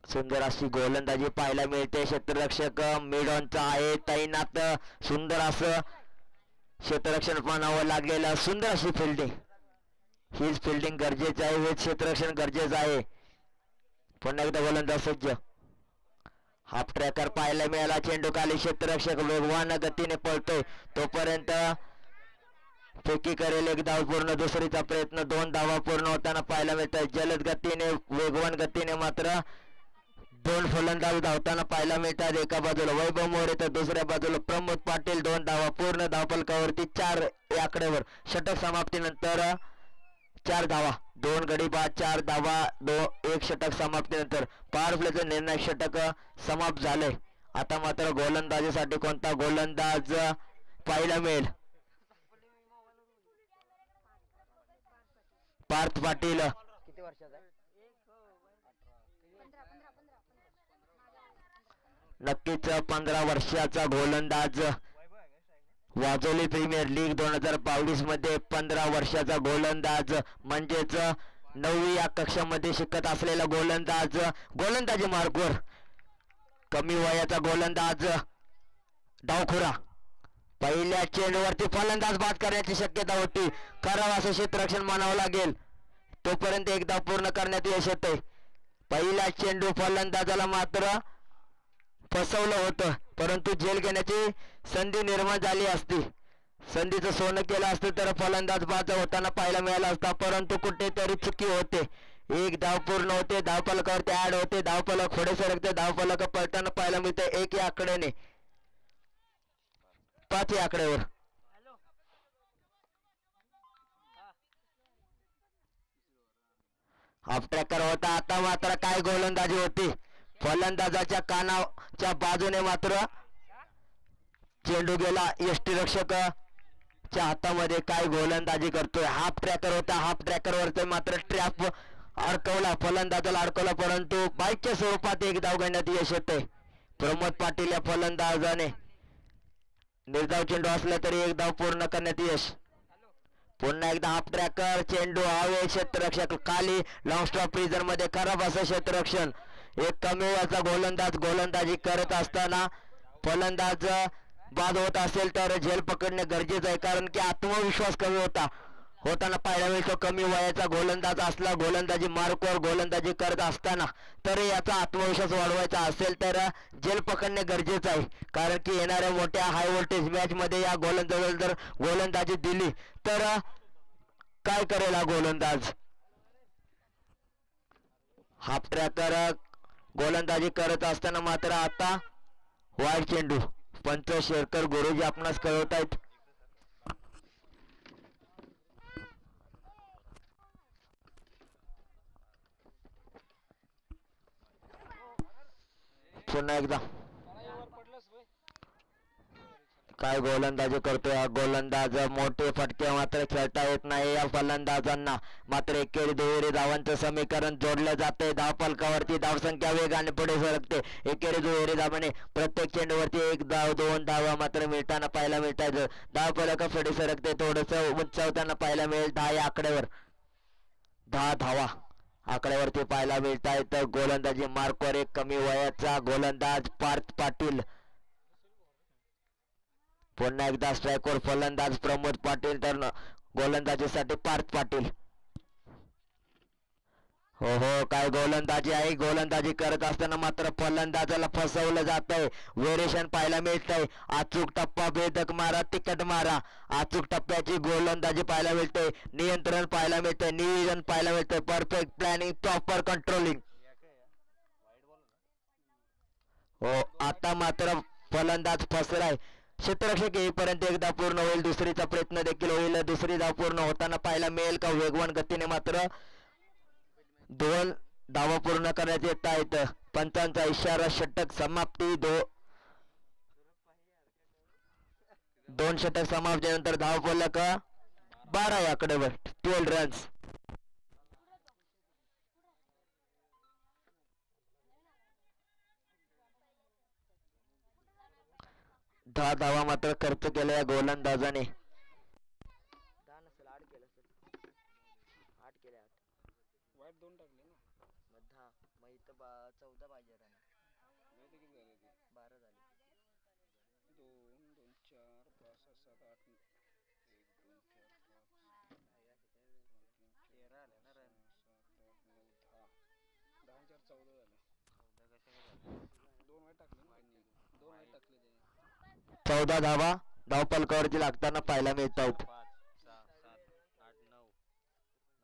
सुंदर अशी गोलंदाजी पाहायला मिळते. क्षेत्ररक्षक मिडॉनचा आहे तैनात. सुंदर असं क्षेत्ररक्षण पाहावं लागेल. सुंदर अशी फिल्डिंग. हीच फिल्डिंग गरजेचं आहे. हेच क्षेत्ररक्षण गरजेचं आहे. पुन्हा एकदा गोलंदाज सज्ज. हाफ ट्रॅकर पाहायला मिळाला. चेंडू खाली. क्षेत्ररक्षक वेगवान गतीने पळतोय. तोपर्यंत फेकी करेल. 1 धाव पूर्ण. दुसरीचा प्रयत्न. 2 धावा पूर्ण होताना पाहायला मिळतात. जलद गतीने, वेगवान गतीने मात्र 2 फलंदाज धावताना पाहायला मिळतात. एका बाजूला वैभव मोरे तर दुसऱ्या बाजूला प्रमोद पाटील. 2 धावा पूर्ण. धावफलकावरती 4 या आकड्यावर. षटक समाप्तीनंतर 4 धावा. 2 गडी बाद. 4 धावा. 1 षटक समाप्तीनंतर पॉवर प्लेचं निर्णायक षटक समाप्त झाले. आता मात्र गोलंदाजीसाठी कोणता गोलंदाज पाहायला मिळेल. पार्थ पाटील. किती वर्षाचा आहे. नक्कीच 15 वर्षाचा गोलंदाज. वाजोली प्रीमियर लीग 2022 मध्ये 15 वर्षाचा गोलंदाज म्हणजेच 9वी या कक्षामध्ये शिकत असलेला गोलंदाज. गोलंदाजी मार्गवर कमी वयाचा गोलंदाज डावखुरा. पहिल्या चेंडूवरती फलंदाज बाद करण्याची शक्यता होती. करावं असं क्षेत्ररक्षण मानावं लागेल. तोपर्यंत एक धाव पूर्ण करण्यात यश येते. पहिला चेंडू फलंदाजाला मात्र फसवलं होतं, परंतु झेल घेण्याची संधी निर्माण झाली असती. संधीचं सोनं केलं असतं तर फलंदाज बाद होताना पाहायला मिळाला असता, परंतु कुठेतरी चुकी होते. एक धाव पूर्ण होते. धावफलकावरती ऍड होते. धावफलक पुढे सरकते. धावफलक पलटाना पाहायला मिळते 1 या आकड्याने 5 या आकड्यावर. हाफ ट्रॅकर होता. आता मात्र काय गोलंदाजी होती. फलंदाजाच्या कानाच्या बाजूने मात्र चेंडू गेला. यष्टीरक्षकाच्या हातामध्ये काय गोलंदाजी करतोय. हाफ ट्रॅकर होता. हाफ ट्रॅकरवर मात्र ट्रॅप अडकवला. फलंदाजाला अडकवला, परंतु बाईकच्या स्वरूपात एक धाव घेण्यात यश येते. प्रमोद पाटील या फलंदाजाने निर्धाव चेंडू असला तरी एक धाव पूर्ण करण्यात यश. पुन्हा एकदा हाफ ट्रॅकर. चेंडू हवे. क्षेत्ररक्षक खाली. लॉंग स्टॉप फ्रीजर मध्ये खराब असं क्षेत्ररक्षण. एक कमी वयाचा गोलंदाज गोलंदाजी करत असताना फलंदाज बाद होत असेल तर झेल पकडणे गरजेचं आहे, कारण की आत्मविश्वास कमी होताना पाहायला मिळतो. कमी वयाचा गोलंदाज असला, गोलंदाजी मार्कवर गोलंदाजी करत असताना तर याचा आत्मविश्वास वाढवायचा असेल तर झेल पकडणे गरजेचं आहे, कारण की येणाऱ्या मोठ्या हाय व्होल्टेज मॅच मध्ये या गोलंदाजाला जर गोलंदाजी दिली तर काय करेल हा गोलंदाज. हाफ ट्रॅकर गोलंदाजी करत असताना मात्र आता वाईड चेंडू. पंच शेरकर गुरुजी आपणास कळवतायत. पुन्हा एकदा काय गोलंदाजी करतोय हा गोलंदाज. मोठे फटके मात्र खेळता येत नाही या फलंदाजांना. मात्र एकेरी दुहेरी धावांचं समीकरण जोडलं जाते. धावफलकावरती धावसंख्या वेगाने पुढे सरकते. एकेरी दुहेरी धावाने प्रत्येक चेंडूवरती 1 धाव 2 धावा मात्र मिळताना पाहायला मिळतात. धावफलक पुढे सरकते. थोडस उंचावताना पाहायला मिळेल 10 या आकड्यावर. 10 धावा आकड्यावरती पाहायला मिळत आहेत. गोलंदाजी मार्कवर एक कमी वयाचा गोलंदाज पार्थ पाटील. पुन्हा एकदा स्ट्रायकवर फलंदाज प्रमोद पाटील, तर गोलंदाजीसाठी पार्थ पाटील. हो हो, काय गोलंदाजी आहे. गोलंदाजी करत असताना मात्र फलंदाजाला फसवलं जात आहे. व्हेरिएशन पाहायला मिळतंय. अचूक टप्पा, भेदक मारा, तिकट मारा. अचूक टप्प्याची गोलंदाजी पाहायला मिळते. नियंत्रण पाहायला मिळतंय. नियोजन पाहायला मिळतंय. Perfect planning, proper controlling. हो, आता मात्र फलंदाज फसलाय. क्षेत्ररक्षक येईपर्यंत एकदा पूर्ण होईल. दुसरीचा प्रयत्न देखील होईल. दुसरी धाव पूर्ण होताना पाहायला मिळेल का वेगवान गतीने मात्र 2 धावा पूर्ण करण्यात येत आहेत. पंचांचा इशारा, षटक समाप्ती. 2 षटक समाप्तीनंतर धाव फलक 12 या आकड्यावर. 12 रन्स. 10 धावा मात्र खर्च केल्या या गोलंदाजाने. 10 नसेल, 8 केलं असेल. 8 केले. 8 वाईट 2 टाकले ना. मग 10, मग इथं 14 पाहिजे राहणार. माहिती किती झाले ते? 12 झाले. 2 2 4 5 6 7 8 1 2 4 5 13 आले ना रन. 7 8 9 10 10 4 14 झाले. 14 कशा झाले? 2 वाईट टाकले ना त्यांनी. 2 वाईट टाकले त्यांनी. 14 धावा धावफलकावरती लागताना पाहायला मिळत आहेत. 5 6 7 8 9 9 आले ना एवढा.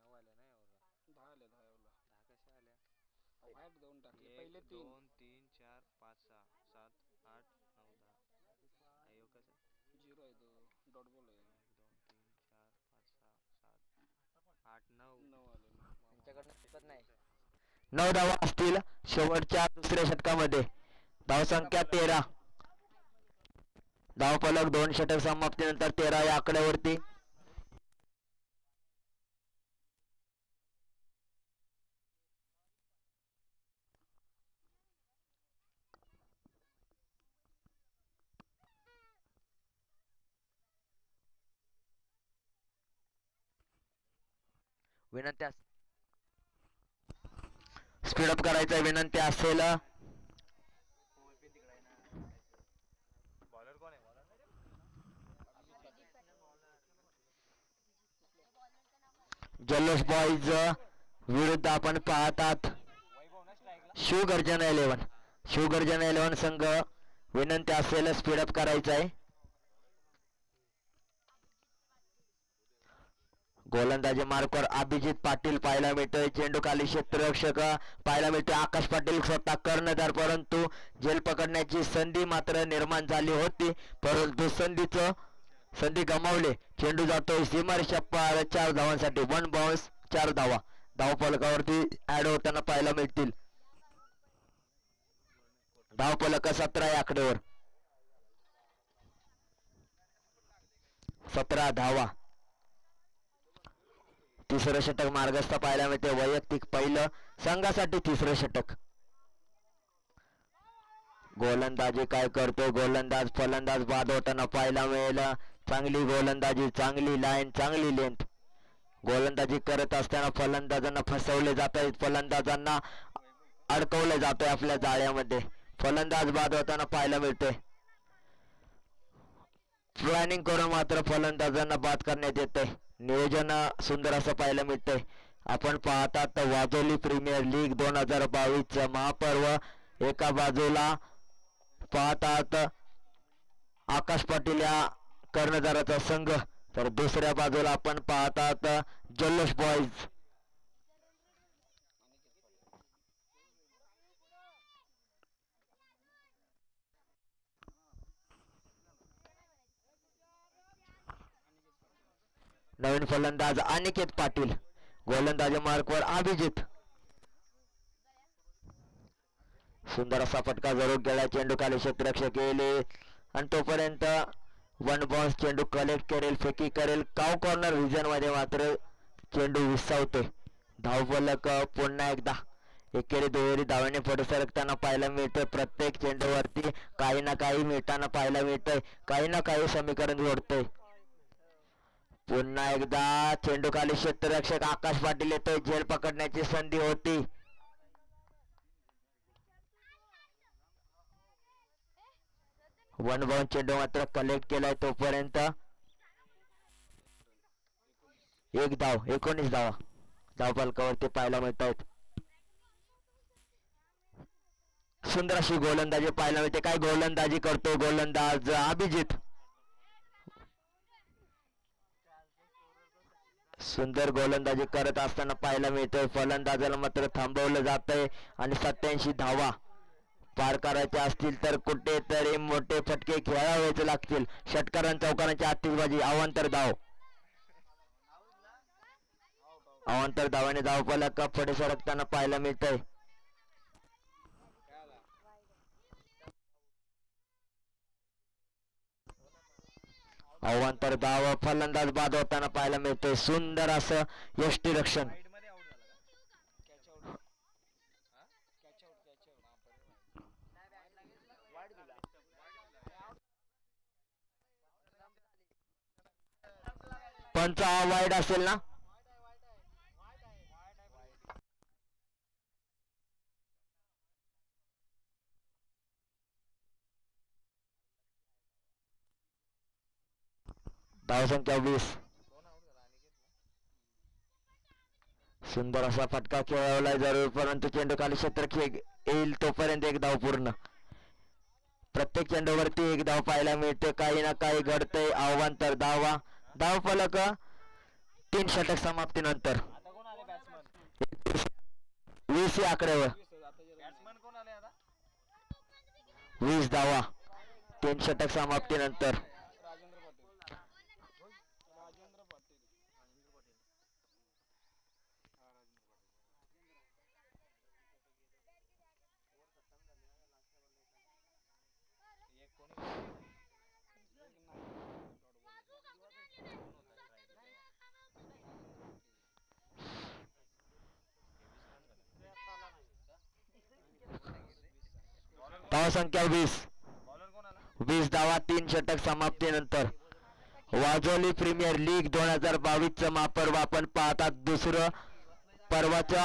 10 आले. 10 एवढा. 10 कशा आल्या? वाईट 2 टाकले. पहिले 3 2 3 4 5 6 7 8 9 10. आयो कसं 0 आहे तो. डॉट बॉल आहे. 1 2 3 4 5 6 7 8 9 9 आले. त्यांच्याकडनं चुकत नाही. 9 धावा असतील शेवटच्या दुसऱ्या षटकामध्ये. धावसंख्या 13. धावफलक 2 षटक समाप्तीनंतर 13 या आकड्यावरती. विनंती स्पीडअप करायचं विनंती असेल. बॉलर कोण जल्लोष बॉईज विरुद्ध आपण पाहतात शिवगर्जना 11. शिवगर्जना 11 संघ विनंती असेल स्पीडअप करायचं आहे. गोलंदाजी मार्कवर अभिजित पाटील पाहायला मिळतोय. चेंडू खाली क्षेत्ररक्षक पाहायला मिळतोय आकाश पाटील स्वतः कर्णधार, परंतु झेल पकडण्याची संधी मात्र निर्माण झाली होती, परंतु संधी गमावली. चेंडू जातोय सीमारेषा पार 4 धावांसाठी. 1 बाउन्स 4 धावा धावफलकावरती ऍड होताना पाहायला मिळतील. धावफलक 17 या आकडेवर 17 धावा. तिसरं षटक मार्गस्थ पाहायला मिळते. वैयक्तिक पहिलं संघासाठी तिसरं षटक. गोलंदाजी काय करतो गोलंदाज फलंदाज बाद होताना पाहायला मिळेल. चांगली गोलंदाजी, चांगली लाईन, चांगली लेंथ. गोलंदाजी करत असताना फलंदाजांना फसवले जात आहेत, फलंदाजांना अडकवले जातोय आपल्या जाळ्यामध्ये. फलंदाज बाद होताना पाहायला मिळतोय. प्लॅनिंग करून मात्र फलंदाजांना बाद करण्यात येते. नियोजन सुंदर असं पाहायला मिळतंय. आपण पाहतात वाजोली प्रीमियर लीग 2022 महापर्व. एका बाजूला पाहतात आकाश पाटील या कर्णधाराचा संघ, तर दुसऱ्या बाजूला आपण पाहतात जल्लोष बॉईज. नवीन फलंदाज अनिकेत पाटील, गोलंदाजी मार्कवर अभिजित. सुंदर असा फटका जरूर गेला. चेंडू खाली क्षेत्ररक्षक गेले आणि तोपर्यंत 1 बाउन्स. चेंडू कलेक्ट करेल, फेकी करेल. काव कॉर्नर रिजन मध्ये मात्र चेंडू विसावतोय. धावफलक पुन्हा एकदा एकेरी दुहेरी धावाने पुढे सरकताना पाहायला मिळतोय. प्रत्येक चेंडूवरती काही ना काही मिळताना पाहायला मिळतंय, काही ना काही समीकरण जोडतोय. पुन्हा एकदा चेंडू खाली क्षेत्ररक्षक आकाश पाटील येतोय. झेल पकडण्याची संधी होती. वन बाउंड चेंडू मात्र कलेक्ट केलाय. तोपर्यंत 1 धाव, 19 धावा धावफलकावरती पाहायला मिळत आहेत. सुंदर अशी गोलंदाजी पाहायला मिळते. काय गोलंदाजी करतो गोलंदाज अभिजित. सुंदर गोलंदाजी करत असताना पाहायला मिळतोय. फलंदाजाला मात्र थांबवलं जातंय आणि 87 धावा पार करायच्या असतील तर कुठेतरी मोठे फटके खेळावेच लागतील. षटकारण चौकारांची आतिषबाजी. अवांतर धावाने धावफलक पुढे सरकताना पाहायला मिळतंय. अवांतर धाव, फलंदाज बाद होताना पाहायला मिळतोय. सुंदर असं यष्टीरक्षण. पंच वाईड असेल ना. धावसंख्या 20. सुंदर असा फटका खेळवलाय जरूर, परंतु चेंडू खाली क्षेत्ररक्षक येईल तोपर्यंत 1 धाव पूर्ण. प्रत्येक चेंडूवरती 1 धाव पाहायला मिळते. काही ना काही घडतंय. अवांतर धावा. धावफलक 3 षटक समाप्तीनंतर 20 या आकड्यावर 20 धावा 3 षटक समाप्तीनंतर. धावसंख्या 20 धावा 3 षटक समाप्तीनंतर. वाजोली प्रीमियर लीग 2022 महापर्व आपण पाहतात. दुसरं पर्वाच्या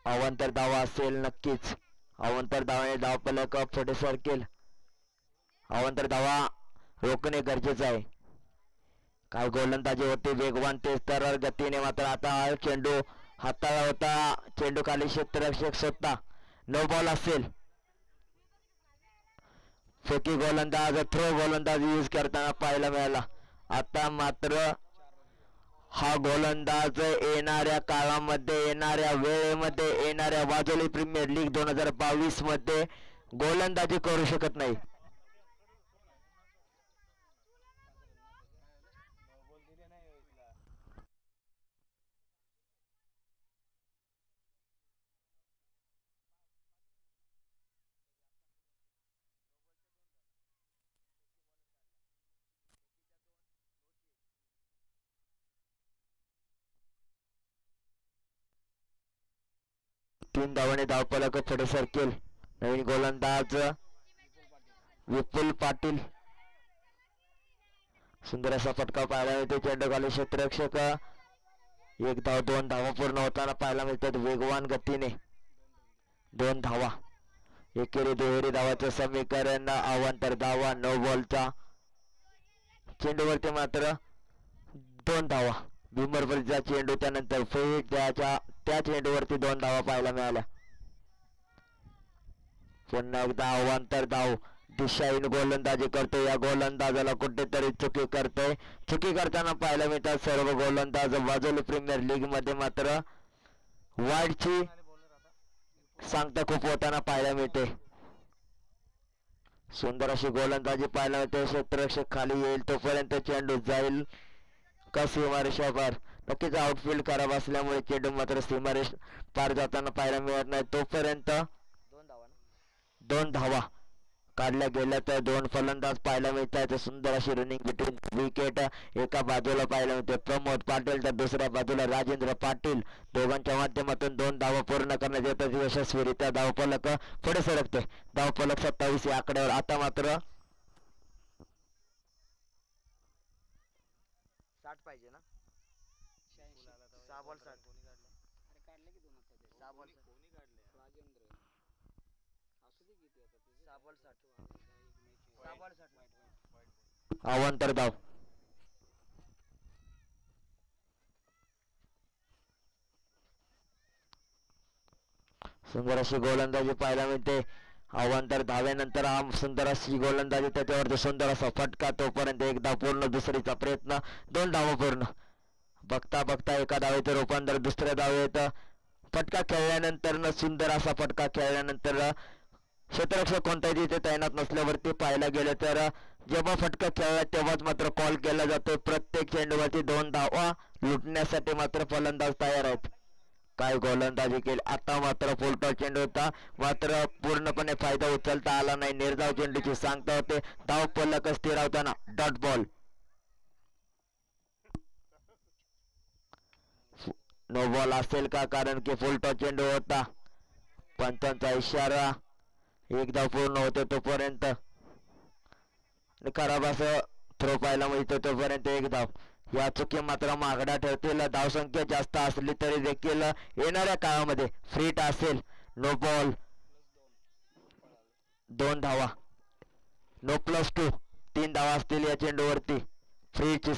अवांतर धावा असेल नक्कीच. अवांतर धावाने धावफलक पुढे सरकेल. अवांतर धावा रोखणे गरजेचं आहे. काय गोलंदाजी होती वेगवान तेज तर गतीने, मात्र आता हा चेंडू हाताळा होता, चेंडू खाली क्षेत्ररक्षक स्वतः. नो बॉल असेल. फेकी गोलंदाज थ्रो गोलंदाज यूज करताना पाहायला मिळाला. आता मात्र हा गोलंदाज येणाऱ्या काळामध्ये, येणाऱ्या वेळेमध्ये, येणाऱ्या वाजोली प्रीमियर लीग 2022 मध्ये गोलंदाजी करू शकत नाही. तीन धावाने धावफलक पुढे सरकेल. नवीन गोलंदाज विपुल पाटील. सुंदर असा फटका पाहायला मिळतो. चेंडू खाली क्षेत्ररक्षक. एक धाव, दोन धावा पूर्ण होताना पाहायला मिळतात वेगवान गतीने. दोन धावा, एकेरी दुहेरी धावाचं समीकरण. अवांतर धावा, नो बॉलचा. चेंडूवरती मात्र दोन धावा. भीमरवरचा चेंडू, त्यानंतर फेट त्या चेंडूवरती दोन धावा पाहायला मिळाल्या. पुन्हा एकदा अवांतर धाव. दिशाहीन गोलंदाजी करतो. या गोलंदाजाला कुठेतरी चुकी करतोय. चुकी करताना पाहायला मिळतात सर्व गोलंदाज. वाजोली प्रीमियर लीग मध्ये मात्र वाईडची सांगता खूप होताना पाहायला मिळते. सुंदर अशी गोलंदाजी पाहायला मिळते. क्षेत्ररक्षक खाली येईल तोपर्यंत चेंडू जाईल का सीमारेषा पार. नक्कीच आउटफील्ड खराब असल्यामुळे चेंडू मात्र सीमारेष पार जाताना पाहायला मिळत नाही. तोपर्यंत दोन धावा काढल्या गेल्या तर दोन फलंदाज पाहायला मिळतात. सुंदर अशी रनिंग बिटवीन विकेट एका बाजूला पाहायला मिळते प्रमोद पाटील, तर दुसऱ्या बाजूला राजेंद्र पाटील. दोघांच्या माध्यमातून दोन धावा पूर्ण करण्यात येतात यशस्वीरित्या. धावफलक पुढे सरकते. धावफलक 27 या आकड्यावर. आता मात्र 60 पाहिजे ना. 6 बॉल 60. अवांतर धाव. सुंदर अशी गोलंदाजी पाहायला मिळते. अवांतर धाव्यानंतर सुंदर अशी गोलंदाजी, त्याच्यावरती सुंदर असा फटका. तोपर्यंत एक धाव पूर्ण, दुसरीचा प्रयत्न, दोन धावा पूर्ण. बघता बघता एका धावेचं रूपांतर दुसऱ्या धावेत. फटका खेळल्यानंतर सुंदर असा फटका खेळल्यानंतर क्षेत्ररक्षक कोणत्याही तिथे तैनात नसल्यावरती पाहायला गेले तर जेव्हा फटका खेळला तेव्हाच मात्र कॉल केला जातो. प्रत्येक चेंडूवरती दोन धावा लुटण्यासाठी मात्र फलंदाज तयार आहेत. काय गोलंदाजी केली. आता मात्र फुलटॉस चेंडू होता, मात्र पूर्णपणे फायदा उचलता आला नाही. निर्धाव चेंडूची सांगता होते. धाव फलक स्थिरावताना डॉट बॉल. नो बॉल असेल का, कारण की फुलटॉस चेंडू होता. पंचांचा इशारा. एक धाव पूर्ण होते तोपर्यंत खराब असं थ्रो पाहायला मिळतो. तोपर्यंत एक धाव. या चुकी मात्र मागडा ठरतील. धावसंख्या जास्त असली तरी देखील येणाऱ्या काळामध्ये फ्रीट असेल. नो बॉल, दोन धावा. नो +2, 3 धावा असतील या चेंडूवरती. फ्रीटची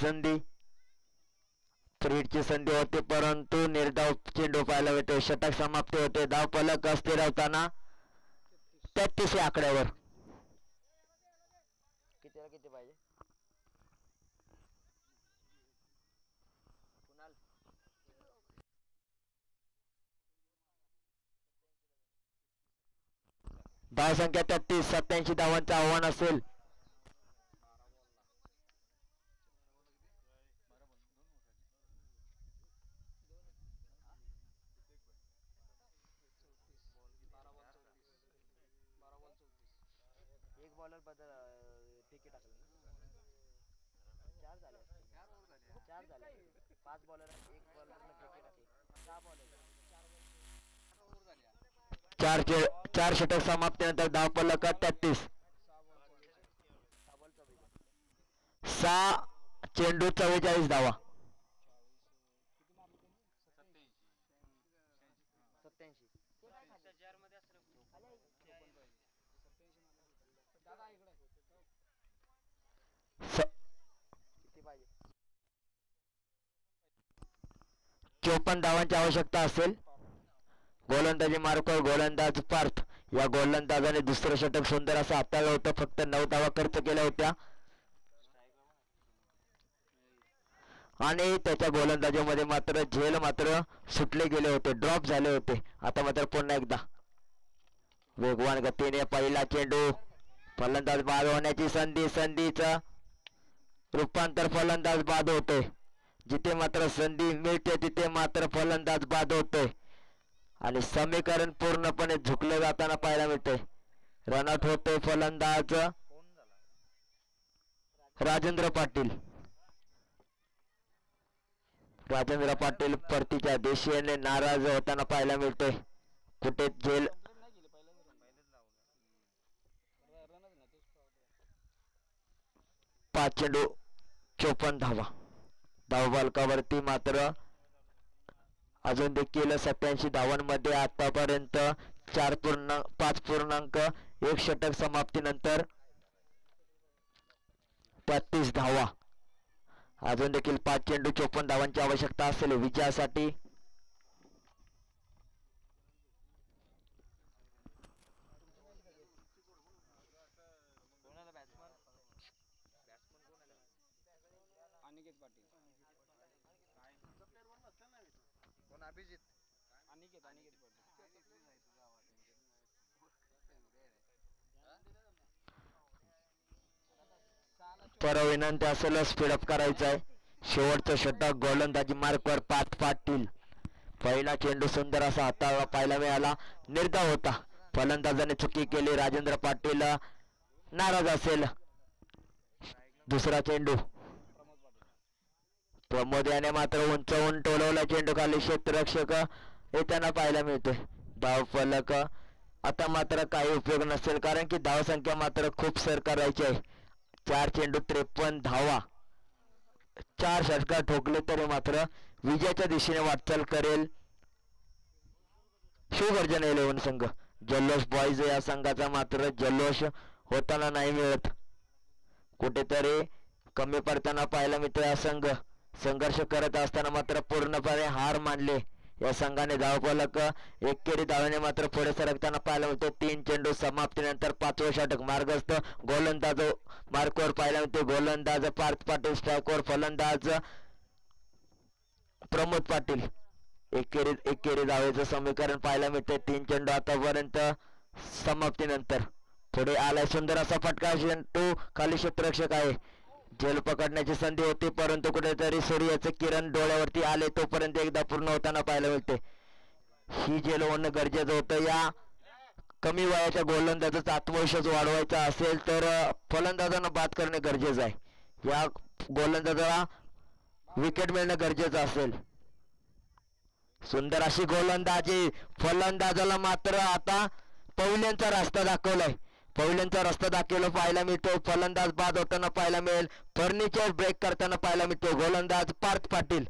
संधी होते, परंतु निर्धाव चेंडू पाहायला मिळतो. षटक समाप्ती होते. धाव फलक स्थिरावताना 33 या आकड्यावर. किती पाहिजे. 33, 87 धावांचं आव्हान असेल. एक बॉलर बदल फेकी टाकले ना. 4 झाले. 5 बॉलर, एक बॉलर फेकी टाकली. 6 बॉलर. 4 षटक समाप्तीनंतर धाव फलक 33. 6 चेंडू 44 धावा. 87. 54 धावांची आवश्यकता असेल. गोलंदाजी मार्कवर गोलंदाज पार्थ या गोलंदाजाने दुसरं षटक सुंदर असं हाताळलं होतं. फक्त 9 धावा खर्च केल्या होत्या आणि त्याच्या गोलंदाजीमध्ये मात्र झेल मात्र सुटले गेले होते, ड्रॉप झाले होते. आता मात्र पुन्हा एकदा वेगवान गतीने पहिला चेंडू, फलंदाज बाद होण्याची संधीचं रूपांतर फलंदाज बाद होते. जिथे मात्र संधी मिळते तिथे मात्र फलंदाज बाद होते आणि समीकरण पूर्णपणे झुकले जाताना पाहायला मिळते. रनआउट होते फलंदाज राजेंद्र पाटील. राजेंद्र पाटील परतीच्या दिशेने नाराज होताना पाहायला मिळते. कुठे झेल 5 चेंडू 54 धावा. धावफलकावरती मात्र अजून देखील 87 धावांमध्ये आतापर्यंत 5.1 षटक समाप्तीनंतर 33 धावा. अजून देखील 5 चेंडू 54 धावांची आवश्यकता असेल विजयासाठी. परवा विनंती असेल स्पीडअप करायचं आहे. शेवटचं षटक गोलंदाजी मार्कवर पार्थ पाटील. पहिला चेंडू सुंदर असा हाताळला पाहायला मिळाला. निर्धाव होता, फलंदाजाने चुकी केली. राजेंद्र पाटील नाराज असेल. दुसरा चेंडू प्रमोद याने मात्र उंचावून टोलवला चेंडू खाली. क्षेत्ररक्षक येताना पाहायला मिळतोय. धाव फलक आता मात्र काही उपयोग नसेल कारण की धावसंख्या मात्र खूप सर करायची आहे. 4 चेंडू 53 धावा. 4 षटकार ठोकले तरी मात्र विजयाच्या दिशेने वाटचाल करेल शिवगर्जन 11 संघ. जल्लोष बॉईज या संघाचा मात्र जल्लोष होताना नाही मिळत, कुठेतरी कमी पडताना पाहायला मिळतो. या संघ संघर्ष करत असताना मात्र पूर्णपणे हार मानले. या संघाने धावफलक एकेरी धावाने मात्र पुढे सरकताना पाहायला मिळते. 3 चेंडू समाप्तीनंतर 5वं षटक मार्गस्थ. गोलंदाज मार्कवर पाहायला मिळते. गोलंदाज पार्थ पाटील, स्ट्रायकवर फलंदाज प्रमोद पाटील. एकेरी धावेचं समीकरण पाहायला मिळते. 3 चेंडू आतापर्यंत समाप्तीनंतर पुढे आलाय सुंदर असा फटका. चेंडू खाली क्षेत्ररक्षक आहे. झेल पकडण्याची संधी होती परंतु कुठेतरी सूर्याचे किरण डोळ्यावरती आले तोपर्यंत एकदा पूर्ण होताना पाहायला मिळते. ही झेल होणं गरजेचं होतं. या कमी वयाच्या गोलंदाजाचा आत्मविश्वास वाढवायचा असेल तर फलंदाजांना बाद करणे गरजेचं आहे. या गोलंदाजाला विकेट मिळणं गरजेचं असेल. सुंदर अशी गोलंदाजी. फलंदाजाला मात्र आता पवल्यांचा रस्ता दाखवलाय. पवल्यांचा रस्ता दाखवला पाहायला मिळतो. फलंदाज बाद होताना पाहायला मिळेल. फर्निचर ब्रेक करताना पाहायला मिळतो. गोलंदाज पार्थ पाटील.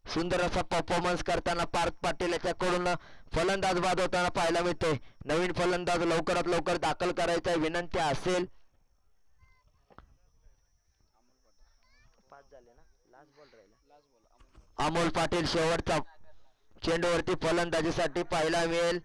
सुंदर असा परफॉर्मन्स करताना पार्थ पाटील याच्याकडून फलंदाज बाद होताना पाहायला मिळतोय. नवीन फलंदाज लवकरात लवकर दाखल करायचा विनंती असेल. अमोल पाटील शेवटचा चेंडूवरती फलंदाजीसाठी पाहायला मिळेल.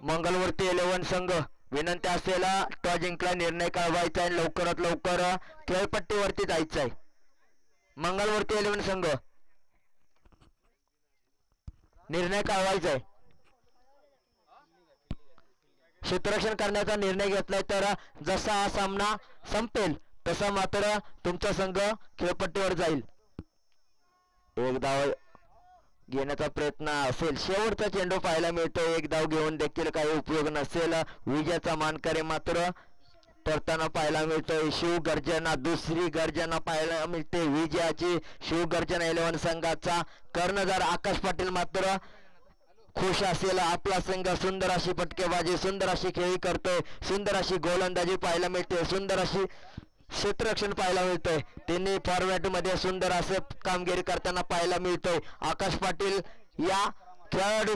मंगलमूर्ती 11 संघ विनंती असेल टॉस जिंकला, निर्णय कळवायचा आहे. लवकरात लवकर खेळपट्टीवरती जायचं आहे. मंगलमूर्ती 11 संघ निर्णय कळवायचा आहे. क्षेत्ररक्षण करण्याचा निर्णय घेतलाय तर जसा हा सामना संपेल तसा मात्र तुमचा संघ खेळपट्टीवर जाईल. एक धाव घेण्याचा प्रयत्न असेल. शेवटचा चेंडू पाहायला मिळतो. एक धाव घेऊन देखील काही उपयोग नसेल. विजयाचा मानकरी मात्र तरताना पाहायला मिळतोय. शिवगर्जना दुसरी गर्जना पाहायला मिळते. विजयाची शिवगर्जना 11 संघाचा कर्णधार आकाश पाटील मात्र खुश असेल. आपला संघ सुंदर अशी फटकेबाजी, सुंदर अशी खेळी करतोय, सुंदर अशी गोलंदाजी पाहायला मिळते, सुंदर अशी क्षेत्ररक्षण पाहायला मिळतोय. तिन्ही फॉर्मॅट मध्ये सुंदर असं कामगिरी करताना पाहायला मिळतोय. आकाश पाटील या खेळाडू